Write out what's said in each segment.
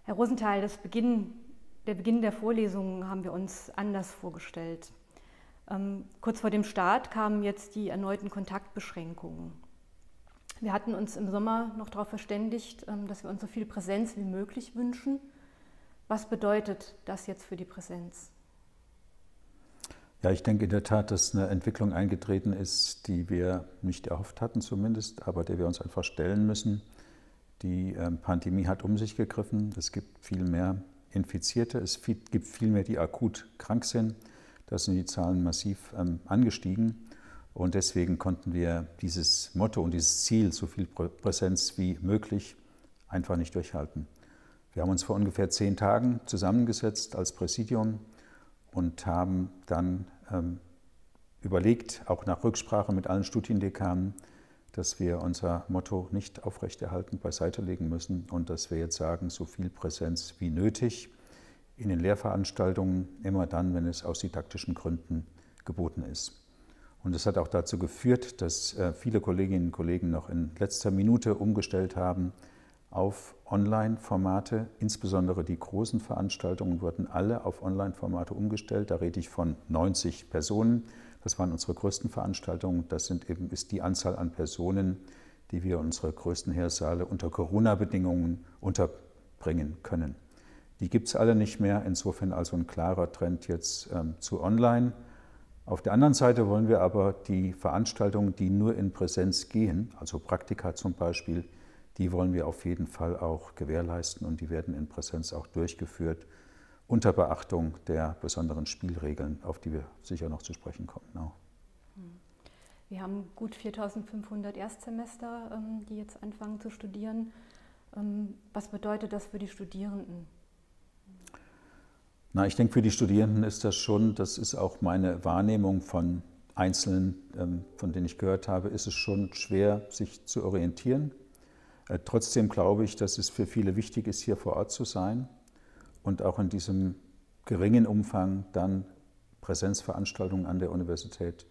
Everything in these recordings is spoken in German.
Herr Rosenthal, der Beginn der Vorlesungen haben wir uns anders vorgestellt. Kurz vor dem Start kamen jetzt die erneuten Kontaktbeschränkungen. Wir hatten uns im Sommer noch darauf verständigt, dass wir uns so viel Präsenz wie möglich wünschen. Was bedeutet das jetzt für die Präsenz? Ja, ich denke in der Tat, dass eine Entwicklung eingetreten ist, die wir nicht erhofft hatten zumindest, aber der wir uns einfach stellen müssen. Die Pandemie hat um sich gegriffen, es gibt viel mehr Infizierte, es gibt viel mehr, die akut krank sind. Da sind die Zahlen massiv angestiegen und deswegen konnten wir dieses Motto und dieses Ziel, so viel Präsenz wie möglich, einfach nicht durchhalten. Wir haben uns vor ungefähr 10 Tagen zusammengesetzt als Präsidium und haben dann überlegt, auch nach Rücksprache mit allen Studiendekanen, dass wir unser Motto nicht aufrechterhalten, beiseite legen müssen und dass wir jetzt sagen, so viel Präsenz wie nötig in den Lehrveranstaltungen, immer dann, wenn es aus didaktischen Gründen geboten ist. Und das hat auch dazu geführt, dass viele Kolleginnen und Kollegen noch in letzter Minute umgestellt haben auf Online-Formate. Insbesondere die großen Veranstaltungen wurden alle auf Online-Formate umgestellt. Da rede ich von 90 Personen. Das waren unsere größten Veranstaltungen. Das ist die Anzahl an Personen, die wir in unsere größten Hörsaale unter Corona-Bedingungen unterbringen können. Die gibt es alle nicht mehr. Insofern also ein klarer Trend jetzt zu Online. Auf der anderen Seite wollen wir aber die Veranstaltungen, die nur in Präsenz gehen, also Praktika zum Beispiel, die wollen wir auf jeden Fall auch gewährleisten und die werden in Präsenz auch durchgeführt, unter Beachtung der besonderen Spielregeln, auf die wir sicher noch zu sprechen kommen. Auch. Wir haben gut 4.500 Erstsemester, die jetzt anfangen zu studieren. Was bedeutet das für die Studierenden? Na, ich denke, für die Studierenden ist das schon, das ist auch meine Wahrnehmung von Einzelnen, von denen ich gehört habe, ist es schon schwer, sich zu orientieren. Trotzdem glaube ich, dass es für viele wichtig ist, hier vor Ort zu sein und auch in diesem geringen Umfang dann Präsenzveranstaltungen an der Universität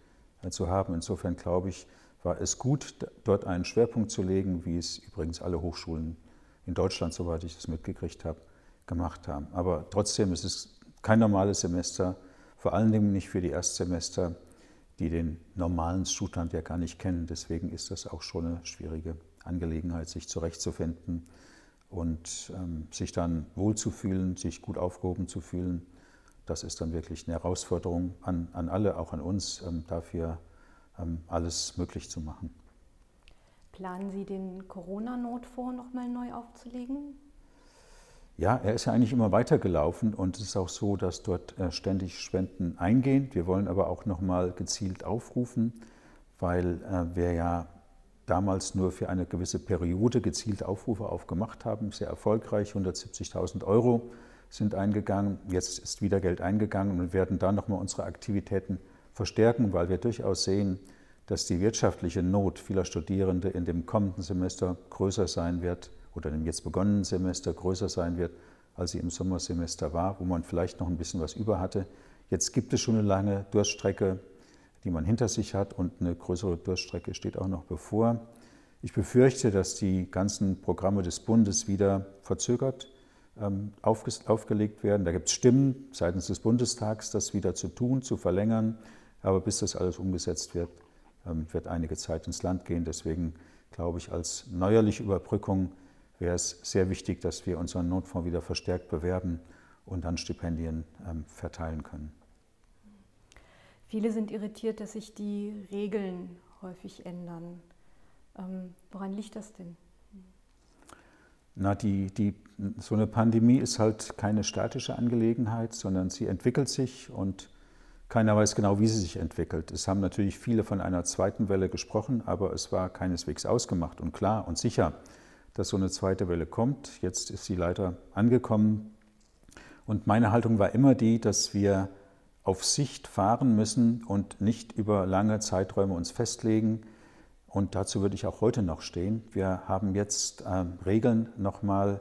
zu haben. Insofern glaube ich, war es gut, dort einen Schwerpunkt zu legen, wie es übrigens alle Hochschulen in Deutschland, soweit ich das mitgekriegt habe, gemacht haben. Aber trotzdem ist es kein normales Semester, vor allen Dingen nicht für die Erstsemester, die den normalen Zustand ja gar nicht kennen. Deswegen ist das auch schon eine schwierige Angelegenheit, sich zurechtzufinden und sich dann wohlzufühlen, sich gut aufgehoben zu fühlen. Das ist dann wirklich eine Herausforderung an alle, auch an uns, dafür alles möglich zu machen. Planen Sie den Corona-Notfonds nochmal neu aufzulegen? Ja, er ist ja eigentlich immer weitergelaufen und es ist auch so, dass dort ständig Spenden eingehen. Wir wollen aber auch nochmal gezielt aufrufen, weil wir ja damals nur für eine gewisse Periode gezielt Aufrufe aufgemacht haben, sehr erfolgreich, 170.000 € sind eingegangen, jetzt ist wieder Geld eingegangen und wir werden da nochmal unsere Aktivitäten verstärken, weil wir durchaus sehen, dass die wirtschaftliche Not vieler Studierende in dem kommenden Semester größer sein wird oder im jetzt begonnenen Semester größer sein wird, als sie im Sommersemester war, wo man vielleicht noch ein bisschen was über hatte. Jetzt gibt es schon eine lange Durststrecke, die man hinter sich hat und eine größere Durststrecke steht auch noch bevor. Ich befürchte, dass die ganzen Programme des Bundes wieder verzögert aufgelegt werden. Da gibt es Stimmen seitens des Bundestags, das wieder zu tun, zu verlängern. Aber bis das alles umgesetzt wird, wird einige Zeit ins Land gehen. Deswegen glaube ich, als neuerliche Überbrückung wäre es sehr wichtig, dass wir unseren Notfonds wieder verstärkt bewerben und dann Stipendien verteilen können. Viele sind irritiert, dass sich die Regeln häufig ändern. Woran liegt das denn? Na, so eine Pandemie ist halt keine statische Angelegenheit, sondern sie entwickelt sich und keiner weiß genau, wie sie sich entwickelt. Es haben natürlich viele von einer zweiten Welle gesprochen, aber es war keineswegs ausgemacht und klar und sicher, dass so eine zweite Welle kommt. Jetzt ist sie leider angekommen und meine Haltung war immer die, dass wir auf Sicht fahren müssen und nicht über lange Zeiträume uns festlegen. Und dazu würde ich auch heute noch stehen. Wir haben jetzt Regeln nochmal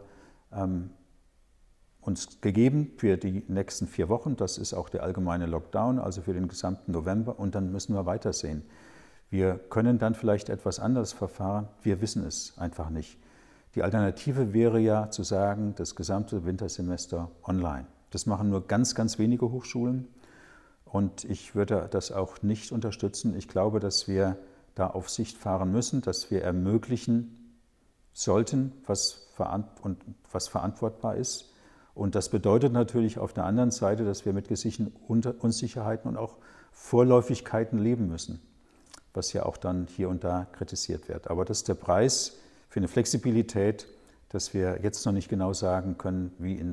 uns gegeben für die nächsten 4 Wochen. Das ist auch der allgemeine Lockdown, also für den gesamten November. Und dann müssen wir weitersehen. Wir können dann vielleicht etwas anders verfahren. Wir wissen es einfach nicht. Die Alternative wäre ja zu sagen, das gesamte Wintersemester online. Das machen nur ganz, ganz wenige Hochschulen und ich würde das auch nicht unterstützen. Ich glaube, dass wir da auf Sicht fahren müssen, dass wir ermöglichen sollten, was verantwortbar ist. Und das bedeutet natürlich auf der anderen Seite, dass wir mit gewissen Unsicherheiten und auch Vorläufigkeiten leben müssen, was ja auch dann hier und da kritisiert wird. Aber das ist der Preis für eine Flexibilität, dass wir jetzt noch nicht genau sagen können, wie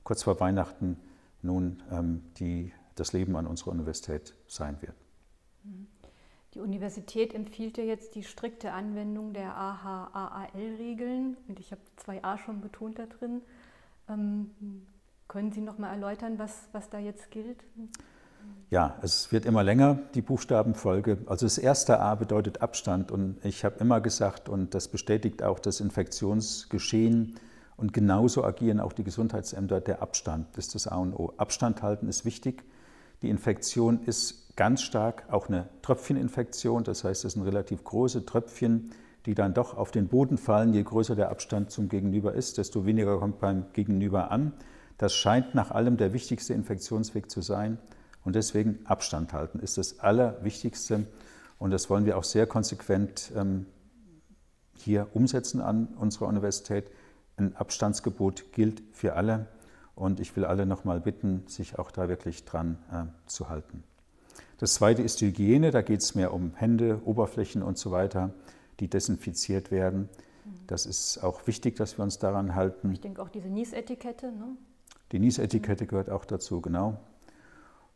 kurz vor Weihnachten nun das Leben an unserer Universität sein wird. Die Universität empfiehlt ja jetzt die strikte Anwendung der AHA-AAL-Regeln und ich habe 2a schon betont da drin. Können Sie noch mal erläutern, was da jetzt gilt? Ja, es wird immer länger, die Buchstabenfolge. Also das erste A bedeutet Abstand und ich habe immer gesagt, und das bestätigt auch das Infektionsgeschehen und genauso agieren auch die Gesundheitsämter, der Abstand ist das A und O. Abstand halten ist wichtig. Die Infektion ist ganz stark auch eine Tröpfcheninfektion, das heißt, es sind relativ große Tröpfchen, die dann doch auf den Boden fallen. Je größer der Abstand zum Gegenüber ist, desto weniger kommt beim Gegenüber an. Das scheint nach allem der wichtigste Infektionsweg zu sein. Und deswegen Abstand halten ist das Allerwichtigste. Und das wollen wir auch sehr konsequent hier umsetzen an unserer Universität. Ein Abstandsgebot gilt für alle. Und ich will alle noch mal bitten, sich auch da wirklich dran zu halten. Das Zweite ist die Hygiene. Da geht es mehr um Hände, Oberflächen und so weiter, die desinfiziert werden. Das ist auch wichtig, dass wir uns daran halten. Ich denke auch diese Niesetikette, ne? Die Niesetikette gehört auch dazu, genau.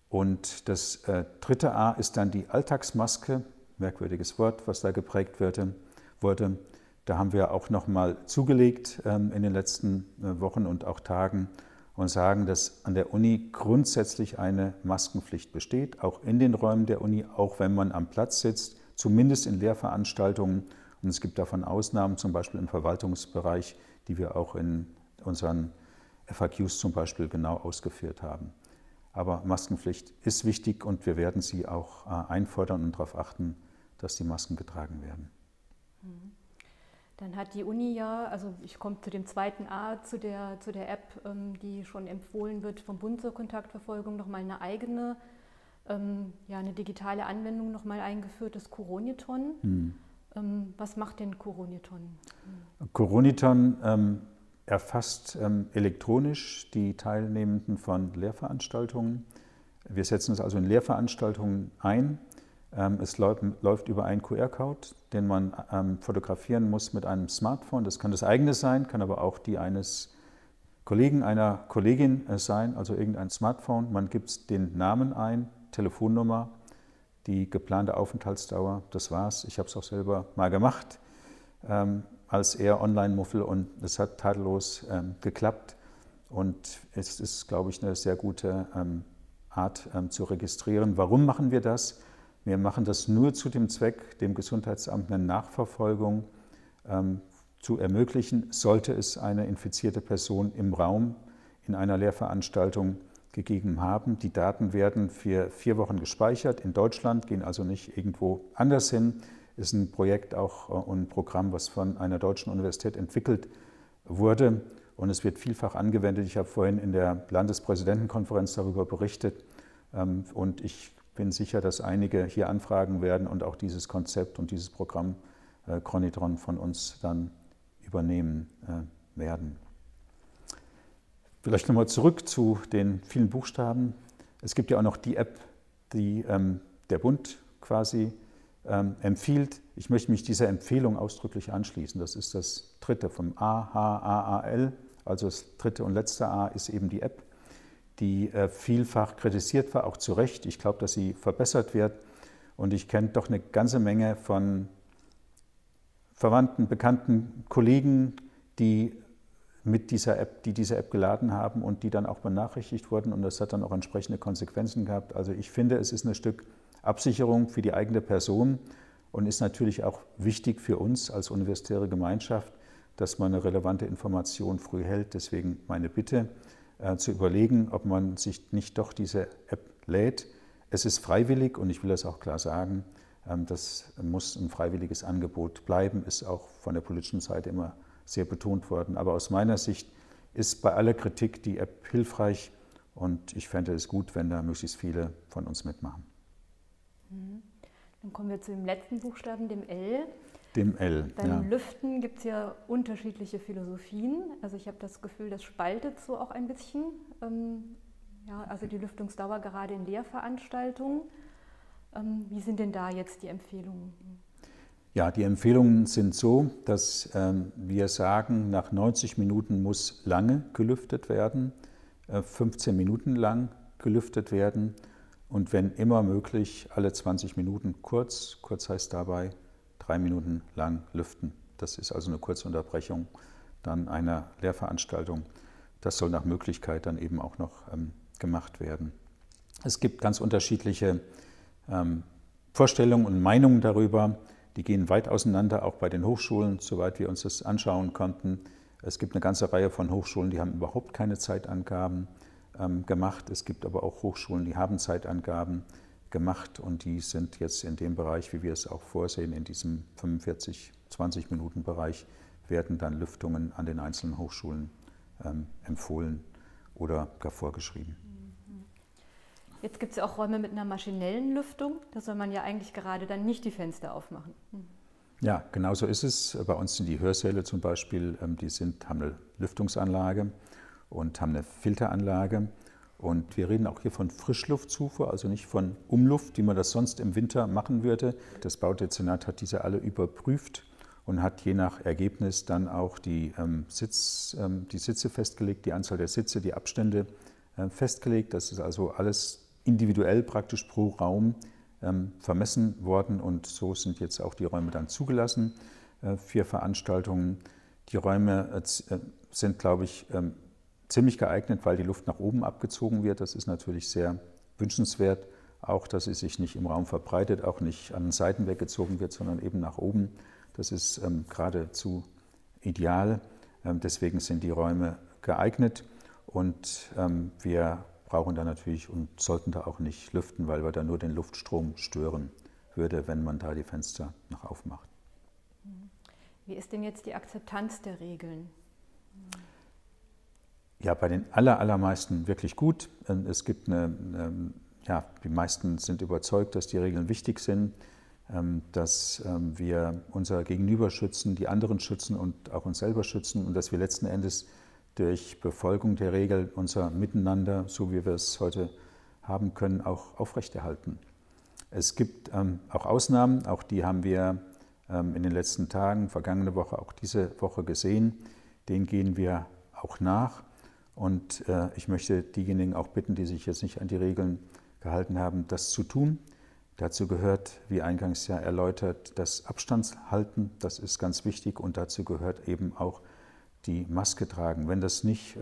Und das dritte A ist dann die Alltagsmaske, merkwürdiges Wort, was da geprägt wurde. Da haben wir auch nochmal zugelegt in den letzten Wochen und auch Tagen und sagen, dass an der Uni grundsätzlich eine Maskenpflicht besteht, auch in den Räumen der Uni, auch wenn man am Platz sitzt, zumindest in Lehrveranstaltungen. Und es gibt davon Ausnahmen, zum Beispiel im Verwaltungsbereich, die wir auch in unseren FAQs zum Beispiel genau ausgeführt haben. Aber Maskenpflicht ist wichtig und wir werden sie auch einfordern und darauf achten, dass die Masken getragen werden. Dann hat die Uni ja, also ich komme zu dem zweiten A, zu der App, die schon empfohlen wird vom Bund zur Kontaktverfolgung, nochmal eine eigene, eine digitale Anwendung nochmal eingeführt, das Coroniton. Was macht denn Coroniton? Coroniton erfasst elektronisch die Teilnehmenden von Lehrveranstaltungen. Wir setzen es also in Lehrveranstaltungen ein. Es läuft über einen QR-Code, den man fotografieren muss mit einem Smartphone. Das kann das eigene sein, kann aber auch die eines Kollegen, einer Kollegin sein, also irgendein Smartphone. Man gibt den Namen ein, Telefonnummer, die geplante Aufenthaltsdauer, das war's. Ich habe es auch selber mal gemacht. Als eher Online-Muffel und es hat tadellos geklappt und es ist, glaube ich, eine sehr gute Art zu registrieren. Warum machen wir das? Wir machen das nur zu dem Zweck, dem Gesundheitsamt eine Nachverfolgung zu ermöglichen, sollte es eine infizierte Person im Raum in einer Lehrveranstaltung gegeben haben. Die Daten werden für 4 Wochen gespeichert in Deutschland, gehen also nicht irgendwo anders hin. Ist ein Projekt auch und ein Programm, was von einer deutschen Universität entwickelt wurde und es wird vielfach angewendet. Ich habe vorhin in der Landespräsidentenkonferenz darüber berichtet und ich bin sicher, dass einige hier anfragen werden und auch dieses Konzept und dieses Programm Coroniton von uns dann übernehmen werden. Vielleicht nochmal zurück zu den vielen Buchstaben. Es gibt ja auch noch die App, die der Bund quasi empfiehlt. Ich möchte mich dieser Empfehlung ausdrücklich anschließen. Das ist das dritte vom AHAAL, also das dritte und letzte A ist eben die App, die vielfach kritisiert war, auch zu Recht. Ich glaube, dass sie verbessert wird und ich kenne doch eine ganze Menge von Verwandten, Bekannten, Kollegen, die diese App geladen haben und die dann auch benachrichtigt wurden und das hat dann auch entsprechende Konsequenzen gehabt. Also ich finde, es ist ein Stück Absicherung für die eigene Person und ist natürlich auch wichtig für uns als universitäre Gemeinschaft, dass man eine relevante Information früh hält. Deswegen meine Bitte, zu überlegen, ob man sich nicht doch diese App lädt. Es ist freiwillig und ich will das auch klar sagen, das muss ein freiwilliges Angebot bleiben, ist auch von der politischen Seite immer sehr betont worden. Aber aus meiner Sicht ist bei aller Kritik die App hilfreich und ich fände es gut, wenn da möglichst viele von uns mitmachen. Dann kommen wir zu dem letzten Buchstaben, dem L. Dem L, Beim Lüften gibt es ja unterschiedliche Philosophien. Also ich habe das Gefühl, das spaltet so auch ein bisschen. Also die Lüftungsdauer gerade in Lehrveranstaltungen. Wie sind denn da jetzt die Empfehlungen? Ja, die Empfehlungen sind so, dass wir sagen, nach 90 Minuten muss lange gelüftet werden, 15 Minuten lang gelüftet werden und wenn immer möglich alle 20 Minuten kurz. Kurz heißt dabei 3 Minuten lang lüften. Das ist also eine kurze Unterbrechung dann einer Lehrveranstaltung. Das soll nach Möglichkeit dann eben auch noch gemacht werden. Es gibt ganz unterschiedliche Vorstellungen und Meinungen darüber. Die gehen weit auseinander, auch bei den Hochschulen, soweit wir uns das anschauen konnten. Es gibt eine ganze Reihe von Hochschulen, die haben überhaupt keine Zeitangaben gemacht. Es gibt aber auch Hochschulen, die haben Zeitangaben gemacht und die sind jetzt in dem Bereich, wie wir es auch vorsehen, in diesem 45-20-Minuten-Bereich, werden dann Lüftungen an den einzelnen Hochschulen empfohlen oder gar vorgeschrieben. Jetzt gibt es ja auch Räume mit einer maschinellen Lüftung. Da soll man ja eigentlich gerade dann nicht die Fenster aufmachen. Ja, genau so ist es. Bei uns sind die Hörsäle zum Beispiel, haben eine Lüftungsanlage und haben eine Filteranlage. Und wir reden auch hier von Frischluftzufuhr, also nicht von Umluft, wie man das sonst im Winter machen würde. Das Baudezernat hat diese alle überprüft und hat je nach Ergebnis dann auch die Sitze festgelegt, die Anzahl der Sitze, die Abstände festgelegt. Das ist also alles individuell praktisch pro Raum vermessen worden und so sind jetzt auch die Räume dann zugelassen für Veranstaltungen. Die Räume sind, glaube ich, ziemlich geeignet, weil die Luft nach oben abgezogen wird. Das ist natürlich sehr wünschenswert, auch dass sie sich nicht im Raum verbreitet, auch nicht an den Seiten weggezogen wird, sondern eben nach oben. Das ist geradezu ideal. Deswegen sind die Räume geeignet und wir brauchen da natürlich und sollten da auch nicht lüften, weil wir da nur den Luftstrom stören würde, wenn man da die Fenster noch aufmacht. Wie ist denn jetzt die Akzeptanz der Regeln? Ja, bei den allermeisten wirklich gut. Es gibt die meisten sind überzeugt, dass die Regeln wichtig sind, dass wir unser Gegenüber schützen, die anderen schützen und auch uns selber schützen und dass wir letzten Endes durch Befolgung der Regel unser Miteinander, so wie wir es heute haben können, auch aufrechterhalten. Es gibt auch Ausnahmen, auch die haben wir in den letzten Tagen, vergangene Woche, auch diese Woche gesehen. Denen gehen wir auch nach. Und ich möchte diejenigen auch bitten, die sich jetzt nicht an die Regeln gehalten haben, das zu tun. Dazu gehört, wie eingangs ja erläutert, das Abstandshalten, das ist ganz wichtig und dazu gehört eben auch die Maske tragen. Wenn das nicht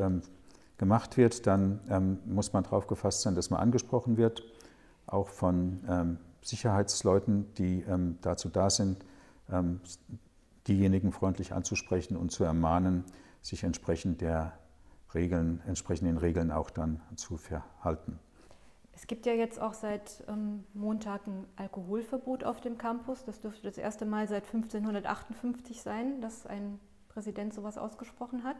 gemacht wird, dann muss man darauf gefasst sein, dass man angesprochen wird, auch von Sicherheitsleuten, die dazu da sind, diejenigen freundlich anzusprechen und zu ermahnen, sich entsprechend den Regeln auch dann zu verhalten. Es gibt ja jetzt auch seit Montag ein Alkoholverbot auf dem Campus. Das dürfte das erste Mal seit 1558 sein, dass ein Präsident sowas ausgesprochen hat.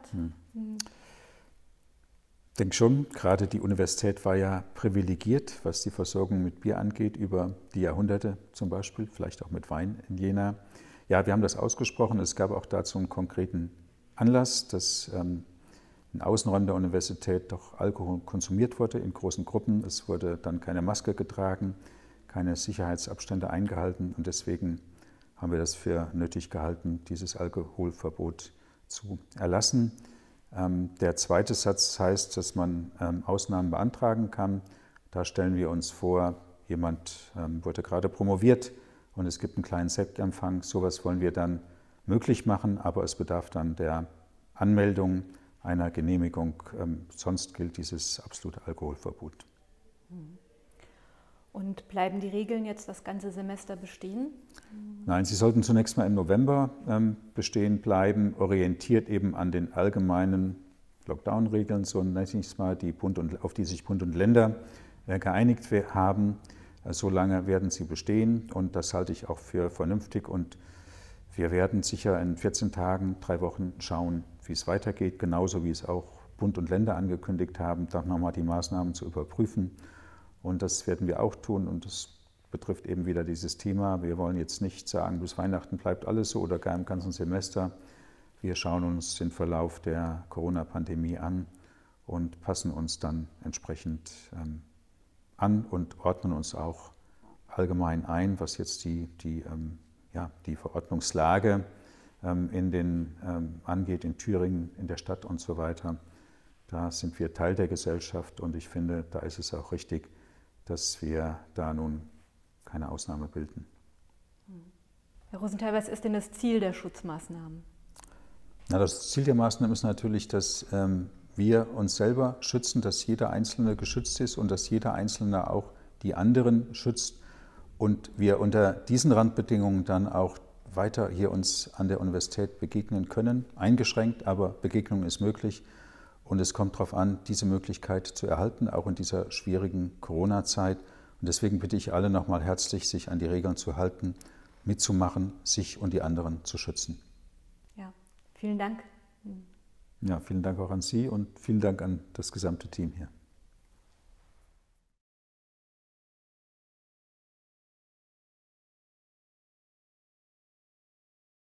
Ich denke schon, gerade die Universität war ja privilegiert, was die Versorgung mit Bier angeht, über die Jahrhunderte zum Beispiel, vielleicht auch mit Wein in Jena. Ja, wir haben das ausgesprochen. Es gab auch dazu einen konkreten Anlass, dass in Außenräumen der Universität doch Alkohol konsumiert wurde in großen Gruppen. Es wurde dann keine Maske getragen, keine Sicherheitsabstände eingehalten und deswegen haben wir das für nötig gehalten, dieses Alkoholverbot zu erlassen. Der zweite Satz heißt, dass man Ausnahmen beantragen kann. Da stellen wir uns vor, jemand wurde gerade promoviert und es gibt einen kleinen Sektempfang. Sowas wollen wir dann möglich machen, aber es bedarf dann der Anmeldung einer Genehmigung. Sonst gilt dieses absolute Alkoholverbot. Und bleiben die Regeln jetzt das ganze Semester bestehen? Nein, sie sollten zunächst mal im November bestehen bleiben, orientiert eben an den allgemeinen Lockdown-Regeln, so nenne ich es mal, auf die sich Bund und Länder geeinigt haben. So lange werden sie bestehen und das halte ich auch für vernünftig und Wir werden sicher in 14 Tagen, 3 Wochen schauen, wie es weitergeht, genauso wie es auch Bund und Länder angekündigt haben, dann nochmal die Maßnahmen zu überprüfen. Und das werden wir auch tun und das betrifft eben wieder dieses Thema. Wir wollen jetzt nicht sagen, bis Weihnachten bleibt alles so oder gar im ganzen Semester. Wir schauen uns den Verlauf der Corona-Pandemie an und passen uns dann entsprechend an und ordnen uns auch allgemein ein, was jetzt die Verordnungslage angeht in Thüringen, in der Stadt und so weiter. Da sind wir Teil der Gesellschaft und ich finde, da ist es auch richtig, dass wir da nun keine Ausnahme bilden. Herr Rosenthal, was ist denn das Ziel der Schutzmaßnahmen? Na, das Ziel der Maßnahmen ist natürlich, dass wir uns selber schützen, dass jeder Einzelne geschützt ist und dass jeder Einzelne auch die anderen schützt und wir unter diesen Randbedingungen dann auch weiter hier uns an der Universität begegnen können. Eingeschränkt, aber Begegnung ist möglich und es kommt darauf an, diese Möglichkeit zu erhalten, auch in dieser schwierigen Corona-Zeit. Und deswegen bitte ich alle nochmal herzlich, sich an die Regeln zu halten, mitzumachen, sich und die anderen zu schützen. Ja, vielen Dank. Ja, vielen Dank auch an Sie und vielen Dank an das gesamte Team hier.